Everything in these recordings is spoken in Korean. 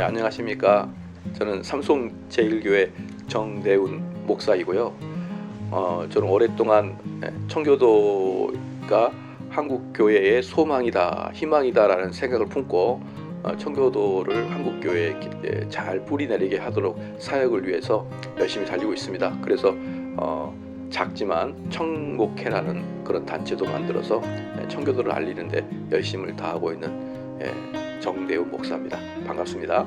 안녕하십니까. 저는 삼송제일교회 정대훈 목사이고요. 저는 오랫동안 청교도가 한국교회의 소망이다, 희망이다라는 생각을 품고 청교도를 한국교회에 잘 뿌리내리게 하도록 사역을 위해서 열심히 달리고 있습니다. 그래서 작지만 청목회라는 그런 단체도 만들어서 청교도를 알리는데 열심을 다하고 있는 정대훈 목사입니다. 반갑습니다.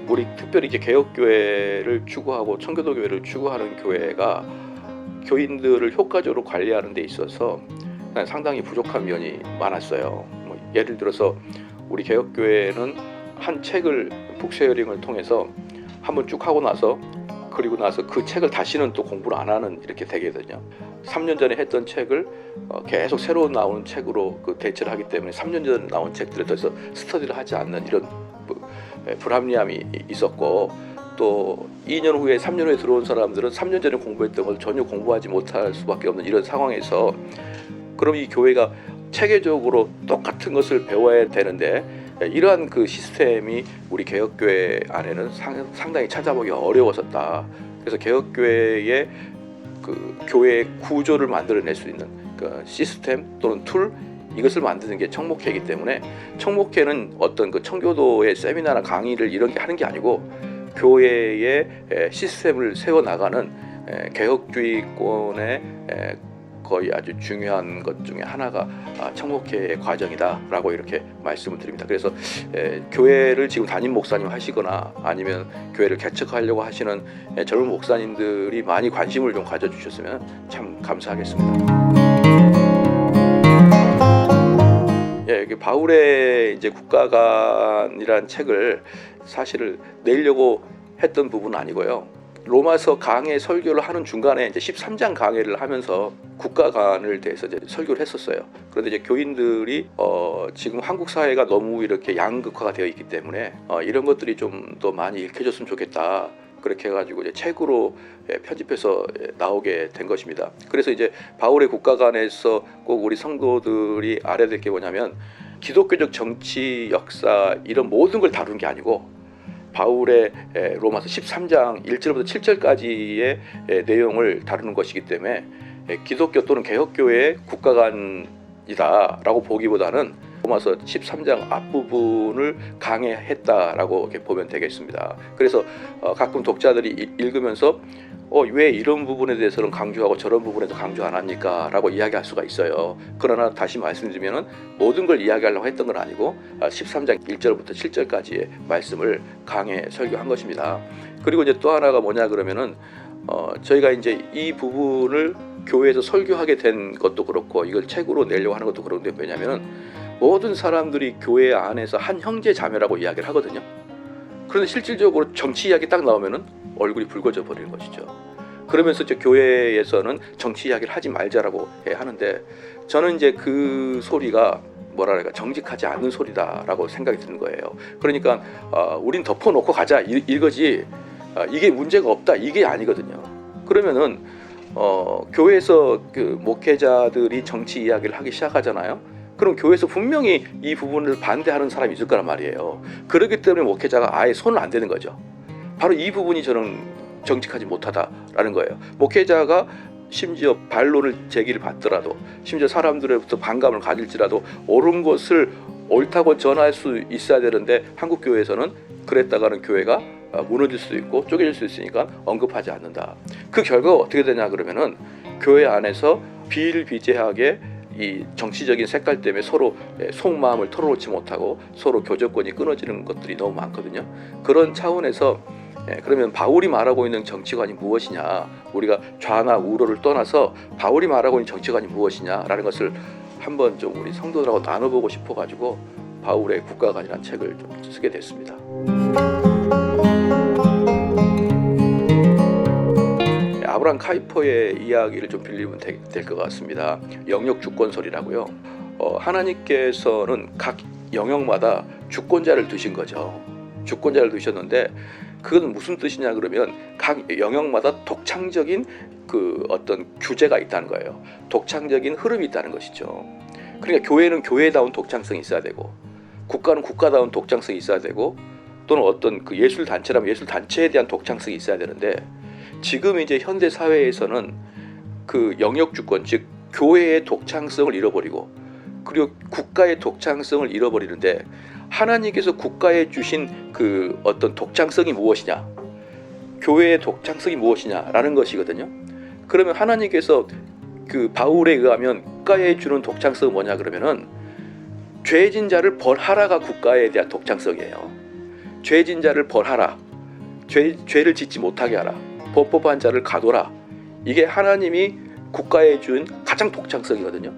우리 특별히 이제 개혁교회를 추구하고 청교도교회를 추구하는 교회가 교인들을 효과적으로 관리하는 데 있어서 상당히 부족한 면이 많았어요. 예를 들어서 우리 개혁교회는 한 책을 북쉐어링을 통해서 한번 쭉 하고 나서 그리고 나서 그 책을 다시는 또 공부를 안 하는 이렇게 되거든요. 3년 전에 했던 책을 계속 새로 나오는 책으로 대체를 하기 때문에 3년 전에 나온 책들에 더 이상 스터디를 하지 않는 이런 불합리함이 있었고, 또 2년 후에 3년 후에 들어온 사람들은 3년 전에 공부했던 걸 전혀 공부하지 못할 수밖에 없는 이런 상황에서, 그럼 이 교회가 체계적으로 똑같은 것을 배워야 되는데 이러한 그 시스템이 우리 개혁교회 안에는 상당히 찾아보기 어려웠었다. 그래서 개혁교회의 그 교회의 구조를 만들어낼 수 있는 그 시스템 또는 툴, 이것을 만드는 게 청목회이기 때문에, 청목회는 어떤 그 청교도의 세미나나 강의를 이런 게 하는 게 아니고 교회의 시스템을 세워나가는 개혁주의권의 거의 아주 중요한 것 중에 하나가 청목회의 과정이다라고 이렇게 말씀을 드립니다. 그래서 교회를 지금 담임 목사님 하시거나 아니면 교회를 개척하려고 하시는 젊은 목사님들이 많이 관심을 좀 가져주셨으면 참 감사하겠습니다. 바울의 이제 국가관이라는 책을 사실 내려고 했던 부분은 아니고요. 로마서 강해 설교를 하는 중간에 이제 13장 강해를 하면서 국가관을 대해서 이제 설교를 했었어요. 그런데 이제 교인들이 지금 한국 사회가 너무 이렇게 양극화가 되어 있기 때문에 이런 것들이 좀 더 많이 읽혀졌으면 좋겠다. 그렇게 해가지고 이제 책으로 편집해서 나오게 된 것입니다. 그래서 이제 바울의 국가관에서 꼭 우리 성도들이 알아야 될 게 뭐냐면, 기독교적 정치, 역사 이런 모든 걸 다루는 게 아니고 바울의 로마서 13장 1절부터 7절까지의 내용을 다루는 것이기 때문에 기독교 또는 개혁교회의 국가관이다라고 보기보다는 로마서 13장 앞부분을 강해했다라고 이렇게 보면 되겠습니다. 그래서 가끔 독자들이 읽으면서 왜 이런 부분에 대해서는 강조하고 저런 부분에서 강조 안 합니까? 라고 이야기할 수가 있어요. 그러나 다시 말씀드리면 모든 걸 이야기하려고 했던 건 아니고 13장 1절부터 7절까지의 말씀을 강해 설교한 것입니다. 그리고 이제 또 하나가 뭐냐 그러면은 저희가 이제 이 부분을 교회에서 설교하게 된 것도 그렇고 이걸 책으로 내려고 하는 것도 그런데, 왜냐면은 모든 사람들이 교회 안에서 한 형제 자매라고 이야기를 하거든요. 그런데 실질적으로 정치 이야기 딱 나오면은 얼굴이 붉어져 버리는 것이죠. 그러면서 이제 교회에서는 정치 이야기를 하지 말자라고 하는데, 저는 이제 그 소리가 뭐랄까 정직하지 않는 소리다라고 생각이 드는 거예요. 그러니까 우린 덮어놓고 가자 이거지 이게 문제가 없다 이게 아니거든요. 그러면은 교회에서 그 목회자들이 정치 이야기를 하기 시작하잖아요. 그럼 교회에서 분명히 이 부분을 반대하는 사람이 있을 거란 말이에요. 그렇기 때문에 목회자가 아예 손을 안 대는 거죠. 바로 이 부분이 저는 정직하지 못하다라는 거예요. 목회자가 심지어 반론을 제기를 받더라도, 심지어 사람들로부터 반감을 가질지라도 옳은 것을 옳다고 전할 수 있어야 되는데, 한국 교회에서는 그랬다가는 교회가 무너질 수도 있고 쪼개질 수 있으니까 언급하지 않는다. 그 결과가 어떻게 되냐 그러면은 교회 안에서 비일비재하게 이 정치적인 색깔 때문에 서로 속마음을 털어놓지 못하고 서로 교접권이 끊어지는 것들이 너무 많거든요. 그런 차원에서 그러면 바울이 말하고 있는 정치관이 무엇이냐, 우리가 좌나 우로를 떠나서 바울이 말하고 있는 정치관이 무엇이냐라는 것을 한번 좀 우리 성도들하고 나눠보고 싶어가지고 바울의 국가관이라는 책을 좀 쓰게 됐습니다. 아브라함 카이퍼의 이야기를 좀 빌리면 될 것 같습니다. 영역 주권설이라고요. 하나님께서는 각 영역마다 주권자를 두신 거죠. 주권자를 두셨는데 그건 무슨 뜻이냐 그러면 각 영역마다 독창적인 그 어떤 규제가 있다는 거예요. 독창적인 흐름이 있다는 것이죠. 그러니까 교회는 교회다운 독창성이 있어야 되고, 국가는 국가다운 독창성이 있어야 되고 또는 어떤 그 예술 단체라면 예술 단체에 대한 독창성이 있어야 되는데 지금 이제 현대 사회에서는 그 영역 주권 즉 교회의 독창성을 잃어버리고 그리고 국가의 독창성을 잃어버리는데 하나님께서 국가에 주신 그 어떤 독창성이 무엇이냐 교회의 독창성이 무엇이냐라는 것이거든요. 그러면 하나님께서 그 바울에 의하면 국가에 주는 독창성은 뭐냐 그러면은 죄진 자를 벌하라가 국가에 대한 독창성이에요. 죄진 자를 벌하라. 죄를 짓지 못하게 하라. 법법한 자를 가둬라. 이게 하나님이 국가에 준 가장 독창성이거든요.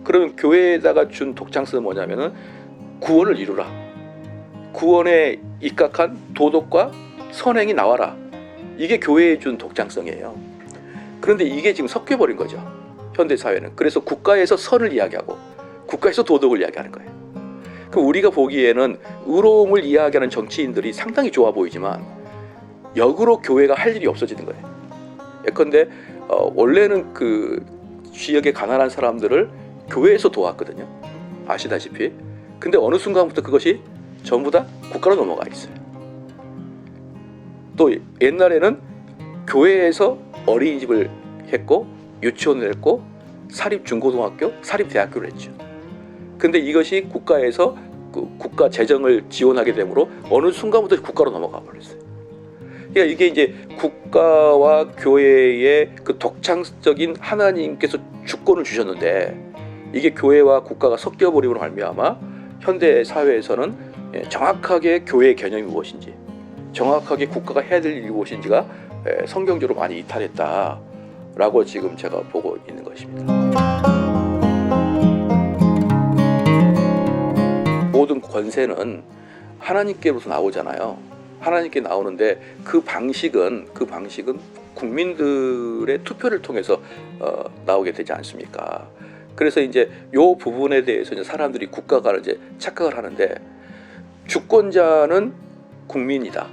그러면 교회에다가 준 독창성은 뭐냐면은 구원을 이루라. 구원에 입각한 도덕과 선행이 나와라. 이게 교회에 준 독창성이에요. 그런데 이게 지금 섞여버린 거죠. 현대 사회는. 그래서 국가에서 선을 이야기하고 국가에서 도덕을 이야기하는 거예요. 그럼 우리가 보기에는 의로움을 이야기하는 정치인들이 상당히 좋아 보이지만 역으로 교회가 할 일이 없어지는 거예요. 예컨대 원래는 그 지역의 가난한 사람들을 교회에서 도왔거든요. 아시다시피. 근데 어느 순간부터 그것이 전부 다 국가로 넘어가 있어요. 또 옛날에는 교회에서 어린이집을 했고 유치원을 했고 사립중고등학교, 사립대학교를 했죠. 근데 이것이 국가에서 그 국가 재정을 지원하게 되므로 어느 순간부터 국가로 넘어가 버렸어요. 그러니까 이게 이제 국가와 교회의 그 독창적인 하나님께서 주권을 주셨는데 이게 교회와 국가가 섞여버림으로 말미암아 현대 사회에서는 정확하게 교회의 개념이 무엇인지 정확하게 국가가 해야 될 일이 무엇인지가 성경적으로 많이 이탈했다라고 지금 제가 보고 있는 것입니다. 모든 권세는 하나님께로서 나오잖아요. 하나님께 나오는데 그 방식은 국민들의 투표를 통해서 나오게 되지 않습니까? 그래서 이제 요 부분에 대해서 이제 사람들이 국가가 이제 착각을 하는데 주권자는 국민이다.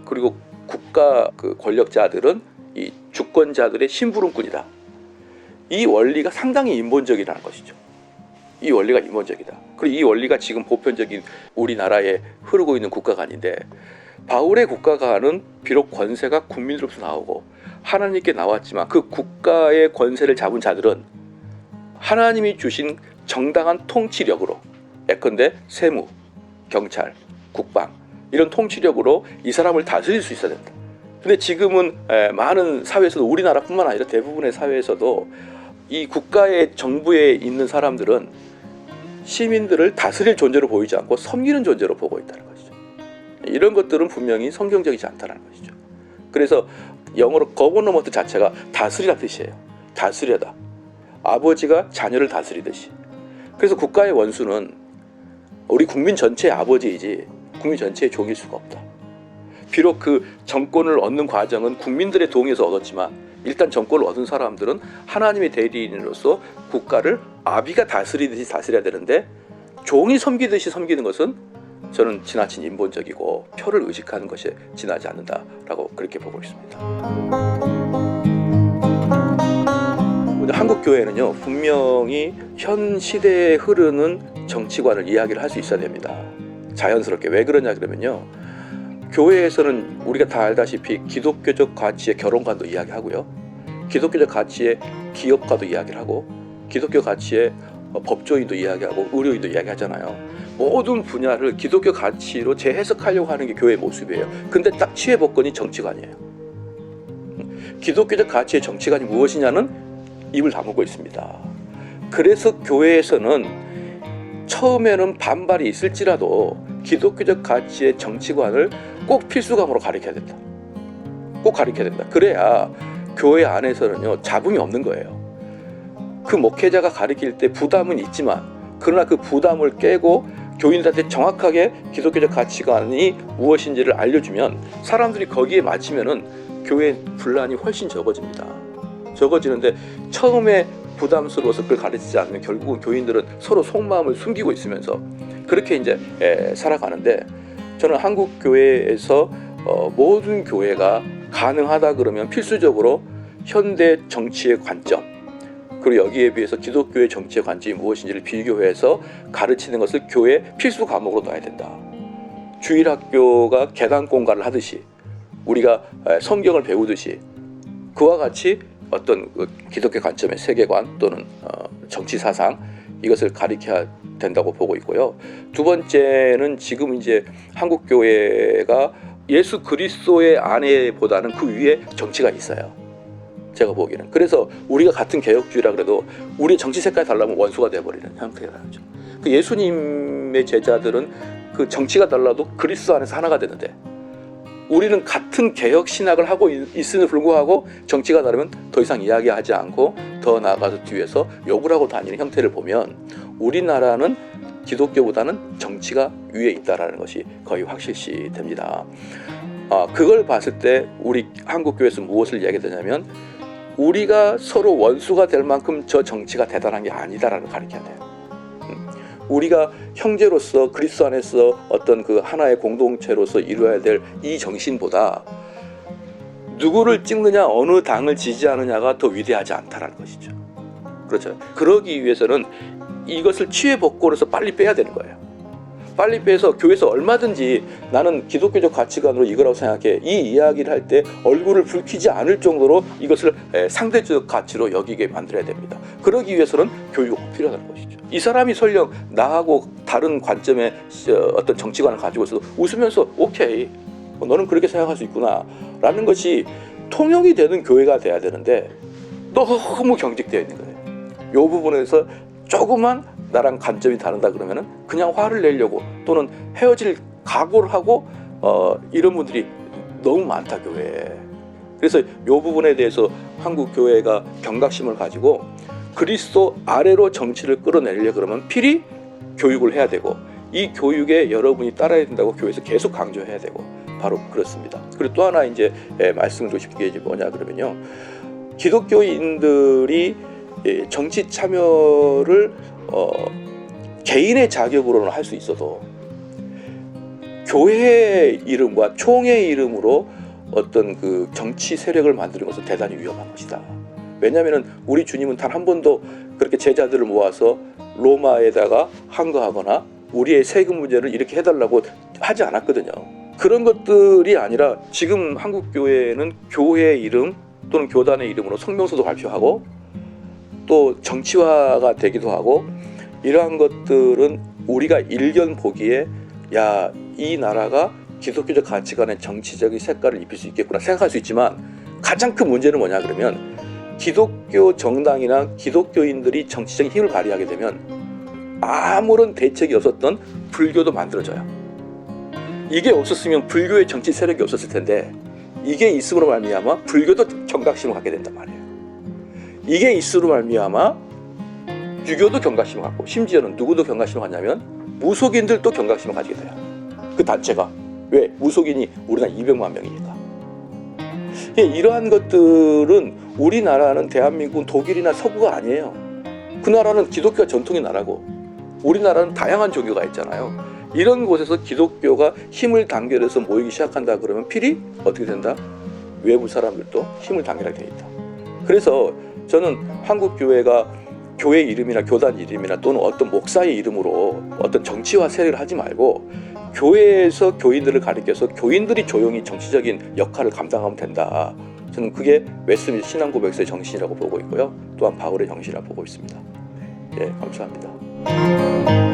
그리고 국가 그 권력자들은 이 주권자들의 심부름꾼이다. 이 원리가 상당히 인본적이라는 것이죠. 이 원리가 인본적이다. 그리고 이 원리가 지금 보편적인 우리나라에 흐르고 있는 국가관인데 바울의 국가관은 비록 권세가 국민으로부터 나오고 하나님께 나왔지만 그 국가의 권세를 잡은 자들은 하나님이 주신 정당한 통치력으로 예컨대 세무, 경찰, 국방 이런 통치력으로 이 사람을 다스릴 수 있어야 된다. 근데 지금은 많은 사회에서도 우리나라뿐만 아니라 대부분의 사회에서도 이 국가의 정부에 있는 사람들은 시민들을 다스릴 존재로 보이지 않고 섬기는 존재로 보고 있다는 것이죠. 이런 것들은 분명히 성경적이지 않다는 것이죠. 그래서 영어로 거버너먼트 자체가 다스리라 뜻이에요. 다스려다. 아버지가 자녀를 다스리듯이. 그래서 국가의 원수는 우리 국민 전체의 아버지이지 국민 전체의 종일 수가 없다. 비록 그 정권을 얻는 과정은 국민들의 동의에서 얻었지만 일단 정권을 얻은 사람들은 하나님의 대리인으로서 국가를 아비가 다스리듯이 다스려야 되는데 종이 섬기듯이 섬기는 것은 저는 지나친 인본적이고 표를 의식하는 것이 지나지 않는다라고 그렇게 보고 있습니다. 한국 교회는요 분명히 현 시대에 흐르는 정치관을 이야기를 할 수 있어야 됩니다. 자연스럽게. 왜 그러냐 그러면요 교회에서는 우리가 다 알다시피 기독교적 가치의 결혼관도 이야기하고요 기독교적 가치의 기업가도 이야기를 하고 기독교 가치의 법조인도 이야기하고 의료인도 이야기하잖아요. 모든 분야를 기독교 가치로 재해석하려고 하는 게 교회의 모습이에요. 근데 딱 치외법권이 정치관이에요. 기독교적 가치의 정치관이 무엇이냐는 입을 다물고 있습니다. 그래서 교회에서는 처음에는 반발이 있을지라도 기독교적 가치의 정치관을 꼭 필수과목으로 가르쳐야 된다. 꼭 가르쳐야 된다. 그래야 교회 안에서는요 잡음이 없는 거예요. 그 목회자가 가르칠 때 부담은 있지만 그러나 그 부담을 깨고 교인들한테 정확하게 기독교적 가치관이 무엇인지를 알려주면 사람들이 거기에 맞추면은 교회 분란이 훨씬 적어집니다. 적어지는데 처음에 부담스러워서 그걸 가르치지 않으면 결국은 교인들은 서로 속마음을 숨기고 있으면서 그렇게 이제 살아가는데 저는 한국 교회에서 모든 교회가 가능하다 그러면 필수적으로 현대 정치의 관점 그리고 여기에 비해서 기독교의 정치의 관점이 무엇인지를 비교해서 가르치는 것을 교회 필수 과목으로 넣어야 된다. 주일학교가 계단 공간을 하듯이 우리가 성경을 배우듯이 그와 같이 어떤 기독교 관점의 세계관 또는 정치 사상 이것을 가르쳐야 된다고 보고 있고요. 두 번째는 지금 이제 한국 교회가 예수 그리스도의 안에보다는 그 위에 정치가 있어요. 제가 보기에는. 그래서 우리가 같은 개혁주의라 그래도 우리 정치 색깔이 달라면 원수가 되어버리는 형태가 나죠. 그 예수님의 제자들은 그 정치가 달라도 그리스도 안에서 하나가 되는데 우리는 같은 개혁 신학을 하고 있음에도 불구하고 정치가 다르면 더 이상 이야기하지 않고 더 나아가서 뒤에서 욕을 하고 다니는 형태를 보면 우리나라는 기독교보다는 정치가 위에 있다는 것이 거의 확실시 됩니다. 그걸 봤을 때 우리 한국교회에서 무엇을 이야기하냐면 우리가 서로 원수가 될 만큼 저 정치가 대단한 게 아니다라는 걸 가르쳐야 돼요. 우리가 형제로서 그리스도 안에서 어떤 그 하나의 공동체로서 이루어야 될 이 정신보다 누구를 찍느냐 어느 당을 지지하느냐가 더 위대하지 않다라는 것이죠. 그렇죠. 그러기 위해서는 이것을 치외복권에서 빨리 빼야 되는 거예요. 빨리 빼서 교회에서 얼마든지 나는 기독교적 가치관으로 이거라고 생각해 이 이야기를 할 때 얼굴을 붉히지 않을 정도로 이것을 상대적 가치로 여기게 만들어야 됩니다. 그러기 위해서는 교육이 필요하다는 것이죠. 이 사람이 설령 나하고 다른 관점의 어떤 정치관을 가지고 있어도 웃으면서 오케이 너는 그렇게 생각할 수 있구나 라는 것이 통용이 되는 교회가 돼야 되는데 너무 경직되어 있는 거예요. 이 부분에서 조금만 나랑 관점이 다르다 그러면은 그냥 화를 내려고 또는 헤어질 각오를 하고 이런 분들이 너무 많다 교회에. 그래서 이 부분에 대해서 한국 교회가 경각심을 가지고 그리스도 아래로 정치를 끌어내려고 그러면 필히 교육을 해야 되고 이 교육에 여러분이 따라야 된다고 교회에서 계속 강조해야 되고 바로 그렇습니다. 그리고 또 하나 이제 말씀드리고 싶은 게 뭐냐 그러면요. 기독교인들이 정치 참여를 개인의 자격으로는 할 수 있어도 교회의 이름과 총회의 이름으로 어떤 그 정치 세력을 만드는 것은 대단히 위험한 것이다. 왜냐하면 우리 주님은 단 한 번도 그렇게 제자들을 모아서 로마에다가 항거하거나 우리의 세금 문제를 이렇게 해달라고 하지 않았거든요. 그런 것들이 아니라 지금 한국 교회는 교회의 이름 또는 교단의 이름으로 성명서도 발표하고 또 정치화가 되기도 하고 이러한 것들은 우리가 일견 보기에 야, 이 나라가 기독교적 가치관의 정치적인 색깔을 입힐 수 있겠구나 생각할 수 있지만 가장 큰 문제는 뭐냐 그러면 기독교 정당이나 기독교인들이 정치적인 힘을 발휘하게 되면 아무런 대책이 없었던 불교도 만들어져요. 이게 없었으면 불교의 정치 세력이 없었을 텐데 이게 있음으로 말미암아 불교도 경각심을 갖게 된단 말이에요. 이게 있음으로 말미암아 유교도 경각심을 갖고 심지어는 누구도 경각심을 갖냐면 무속인들도 경각심을 가지게 돼요. 그 단체가. 왜? 무속인이 우리나라 200만 명이니까. 이러한 것들은 우리나라는 대한민국은 독일이나 서구가 아니에요. 그 나라는 기독교가 전통의 나라고 우리나라는 다양한 종교가 있잖아요. 이런 곳에서 기독교가 힘을 단결해서 모이기 시작한다 그러면 필히 어떻게 된다? 외부 사람들도 힘을 단결하게 돼 있다. 그래서 저는 한국 교회가 교회 이름이나 교단 이름이나 또는 어떤 목사의 이름으로 어떤 정치화 세력을 하지 말고 교회에서 교인들을 가리켜서 교인들이 조용히 정치적인 역할을 감당하면 된다. 저는 그게 웨스트민스터 신앙고백서의 정신이라고 보고 있고요. 또한 바울의 정신이라고 보고 있습니다. 예, 감사합니다.